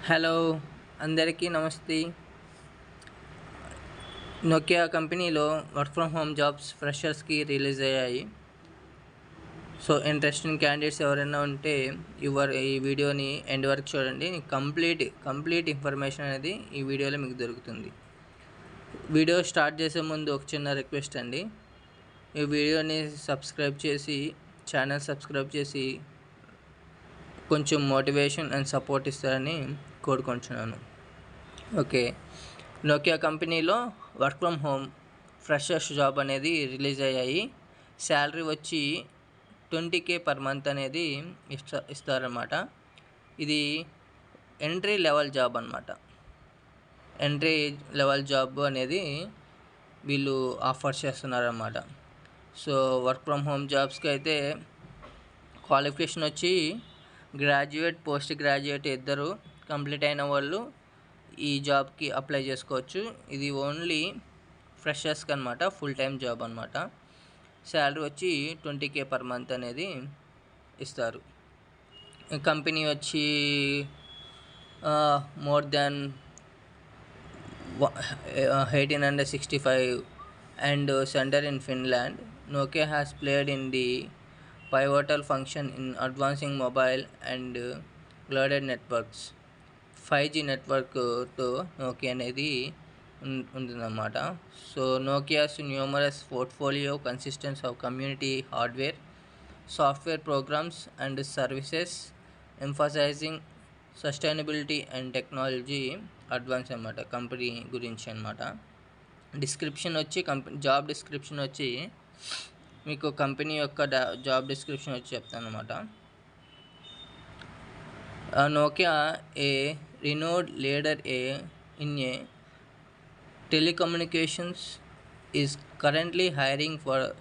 Hello అందరికీ నమస్తే. Nokia కంపెనీలో వర్క్ ఫ్రమ్ హోమ్ జాబ్స్ ఫ్రెషర్స్కి రిలీజ్ అయ్యాయి. సో ఇంట్రెస్టింగ్ క్యాండిడేట్స్ ఎవరైనా ఉంటే ఈ వీడియోని ఎండ్ వరకు చూడండి. కంప్లీట్ ఇన్ఫర్మేషన్ అనేది ఈ వీడియోలో మీకు దొరుకుతుంది. వీడియో స్టార్ట్ చేసే ముందు ఒక చిన్న రిక్వెస్ట్ అండి. ఈ వీడియోని ఛానల్ సబ్స్క్రైబ్ చేసి కొంచెం మోటివేషన్ అండ్ సపోర్ట్ ఇస్తారని కోరుకుంటున్నాను. ఓకే, నోకియా కంపెనీలో work from home freshers job అనేది రిలీజ్ అయ్యాయి. శాలరీ వచ్చి 20K పర్ మంత్ అనేది ఇస్తారన్నమాట. ఇది ఎంట్రీ లెవెల్ జాబ్ అనమాట. ఎంట్రీ లెవెల్ జాబ్ అనేది వీళ్ళు ఆఫర్ చేస్తున్నారన్నమాట. సో వర్క్ ఫ్రమ్ హోమ్ జాబ్స్కి అయితే క్వాలిఫికేషన్ వచ్చి గ్రాడ్యుయేట్, పోస్ట్ గ్రాడ్యుయేట్ ఇద్దరు కంప్లీట్ అయిన వాళ్ళు ఈ జాబ్కి అప్లై చేసుకోవచ్చు. ఇది ఓన్లీ ఫ్రెషర్స్కి అనమాట, ఫుల్ టైం జాబ్ అనమాట. శాలరీ వచ్చి 20K పర్ మంత్ అనేది ఇస్తారు. కంపెనీ వచ్చి more than 1865 and center in Finland. Nokia has played in the pivotal function in advancing mobile and cloud networks. 5G నెట్వర్క్తో నోకియా అనేది ఉంటుందన్నమాట. So Nokia's numerous portfolio consistence of community hardware, software programs and services emphasizing sustainability and technology advance అన్నమాట. Company గురించి అనమాట. Job description వచ్చి మీకు company యొక్క job description వచ్చి చెప్తాను అనమాట. Nokia, a renowned leader in telecommunications, is currently hiring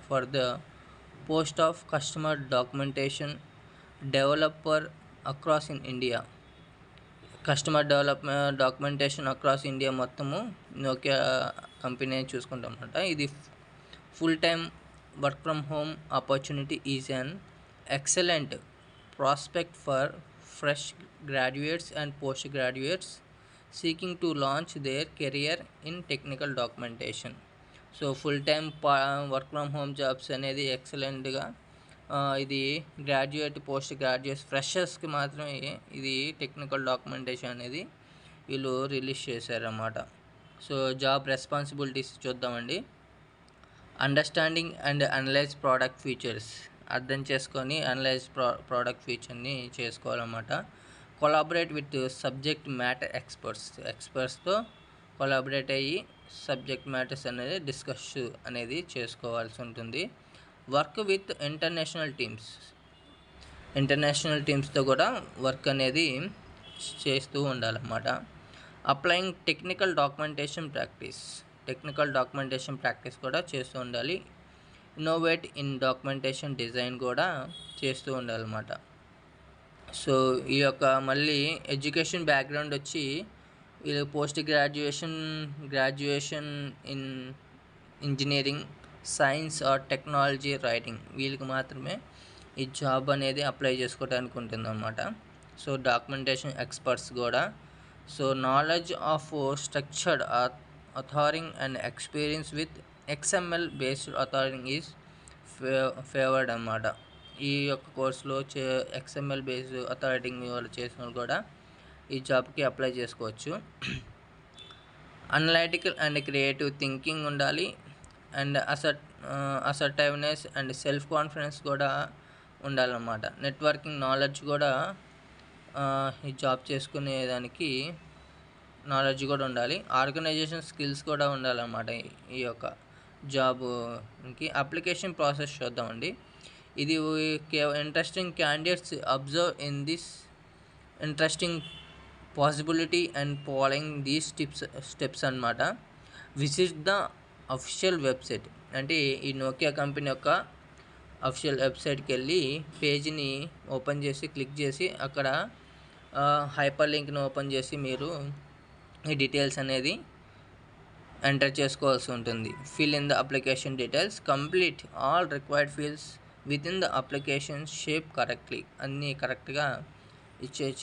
for the post of customer documentation developer across in India. Customer documentation across India మొత్తము నోకియా కంపెనీ చూసుకుంటాం అనమాట. ఇది full time work from home opportunity is an excellent prospect for fresh graduates and postgraduates seeking to launch their career in technical documentation. So full time work from home jobs అనేది ఎక్సలెంట్గా ఇది graduate, post graduates, ఫ్రెషర్స్కి మాత్రమే ఇది technical documentation అనేది వీళ్ళు release చేశారన్నమాట. So job responsibilities చూద్దామండి. Understanding and analyse product features, అర్థం చేసుకొని అనలైజ్ ప్రోడక్ట్ ఫీచర్ని చేసుకోవాలన్నమాట. కొలాబరేట్ విత్ సబ్జెక్ట్ మ్యాటర్ ఎక్స్పర్ట్స్తో కొలాబరేట్ అయ్యి సబ్జెక్ట్ మ్యాటర్స్ అనేది డిస్కస్ అనేది చేసుకోవాల్సి ఉంటుంది. వర్క్ విత్ ఇంటర్నేషనల్ టీమ్స్తో కూడా వర్క్ అనేది చేస్తూ ఉండాలన్నమాట. అప్లయింగ్ టెక్నికల్ డాక్యుమెంటేషన్ ప్రాక్టీస్ కూడా చేస్తూ ఉండాలి. ఇన్నోవేట్ ఇన్ డాక్యుమెంటేషన్ డిజైన్ కూడా చేస్తూ ఉండాలన్నమాట. సో ఈ యొక్క మళ్ళీ ఎడ్యుకేషన్ బ్యాక్గ్రౌండ్ వచ్చి వీళ్ళు post graduation in engineering, science or technology writing, వీళ్ళకి మాత్రమే ఈ జాబ్ అనేది అప్లై చేసుకోవడానికి ఉంటుందన్నమాట. సో డాక్యుమెంటేషన్ ఎక్స్పర్ట్స్ కూడా. So knowledge of structured authoring and experience with XML based authoring is favoured అన్నమాట. ఈ యొక్క కోర్సులో XML బేస్డ్ అథారిటింగ్ వాళ్ళు చేసిన వాళ్ళు కూడా ఈ జాబ్కి అప్లై చేసుకోవచ్చు. అనలైటికల్ అండ్ క్రియేటివ్ థింకింగ్ ఉండాలి. And assertiveness and self confidence కూడా ఉండాలన్నమాట. నెట్వర్కింగ్ నాలెడ్జ్ కూడా ఈ జాబ్ చేసుకునే దానికి నాలెడ్జ్ కూడా ఉండాలి. ఆర్గనైజేషన్ స్కిల్స్ కూడా ఉండాలన్నమాట ఈ యొక్క జాబ్కి. అప్లికేషన్ ప్రాసెస్ చూద్దామండి. ఇది interesting candidates observe in this interesting possibility and following these steps అన్నమాట. విజిట్ ద అఫిషియల్ వెబ్సైట్, అంటే ఈ నోకియా కంపెనీ యొక్క అఫిషియల్ వెబ్సైట్కి వెళ్ళి పేజీని ఓపెన్ చేసి క్లిక్ చేసి అక్కడ హైపర్ లింక్ని ఓపెన్ చేసి మీరు ఈ డీటెయిల్స్ అనేది ఎంటర్ చేసుకోవాల్సి ఉంటుంది. Fill in the application details, complete all required fields with in the application shape correctly, అన్నీ కరెక్ట్గా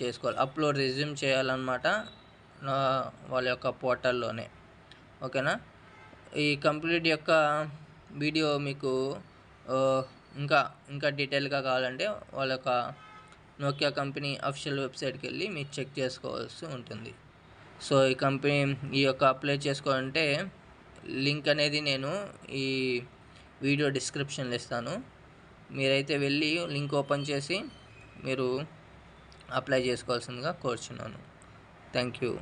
చేసుకోవాలి. అప్లోడ్ రెజ్యూమ్ చేయాలన్నమాట వాళ్ళ యొక్క పోర్టల్లోనే. ఓకేనా. ఈ కంప్లీట్ యొక్క వీడియో మీకు ఇంకా డీటెయిల్గా కావాలంటే వాళ్ళ యొక్క నోకియా కంపెనీ అఫీషియల్ వెబ్సైట్కి వెళ్ళి మీరు చెక్ చేసుకోవాల్సి ఉంటుంది. సో ఈ యొక్క అప్లై చేసుకోవాలంటే లింక్ అనేది నేను ఈ వీడియో డిస్క్రిప్షన్లో ఇస్తాను. మీరైతే వెళ్ళి లింక్ ఓపెన్ చేసి మీరు అప్లై చేసుకోవాల్సిందిగా కోరుచున్నాను. Thank you.